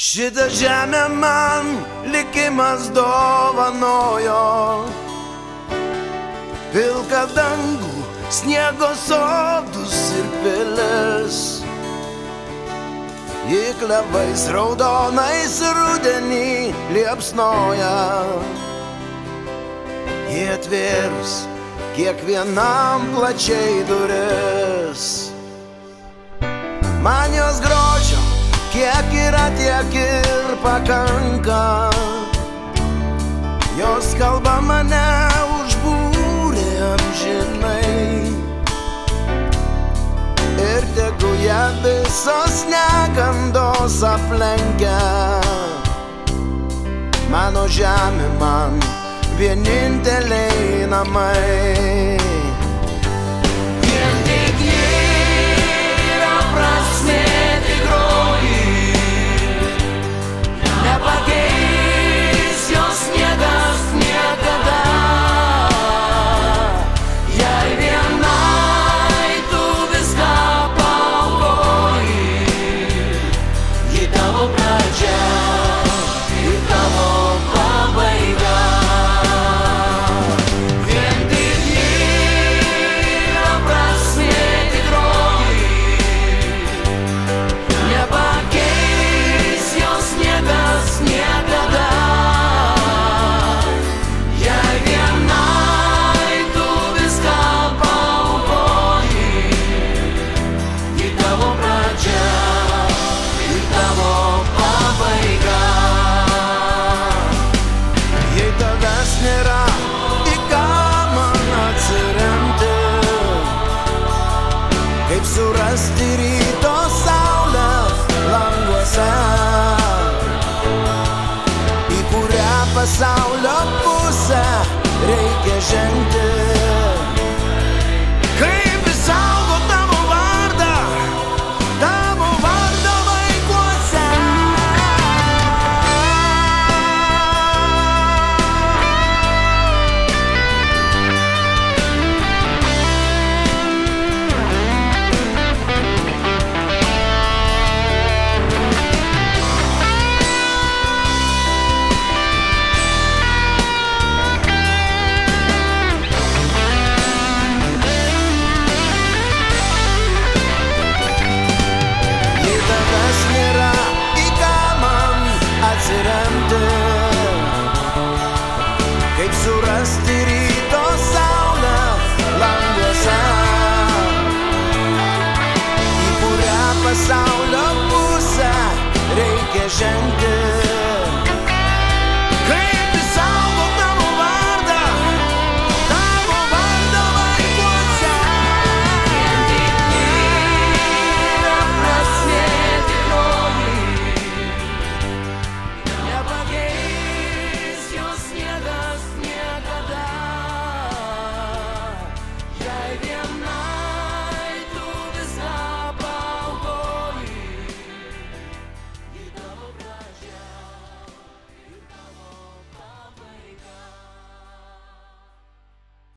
Šitą žemę man likimas dovanojo, pilką dangų, sniego sodus ir pilis. Ji klevais raudonais rudenį liepsnoja, ji atvėrus kiekvienam plačiai duris. Man jos grožio kiek yra, tiek ir pakanka. Jos kalba mane užbūrė amžinai, ir tegu ją visos negandos aplenkia. Mano žemė man vieninteliai namai. Vien tik yra prasmė tikroji, nepakeis jos niekas niekada. Jei vienai tu viską paaukoji, ji tavo pradžia ir tavo pabaiga. Vien tik yra prasmė tikroji, nepakeis jos niekas niekada. Jei vienai tu viską paaukoji, ji tavo pradžia ir tavo pabaiga. Jei tavęs nėra, į ką man atsiremti, kaip surasti ryto saulę languose, į kurią pasaulio pusę reikia žengti. Kaip išsaugot tavo vardą vaikuose. Jei tavęs nėra, į ką man atsiremti, kaip surasti ryto saulę languose, į kurią pasaulio pusę reikia žengti.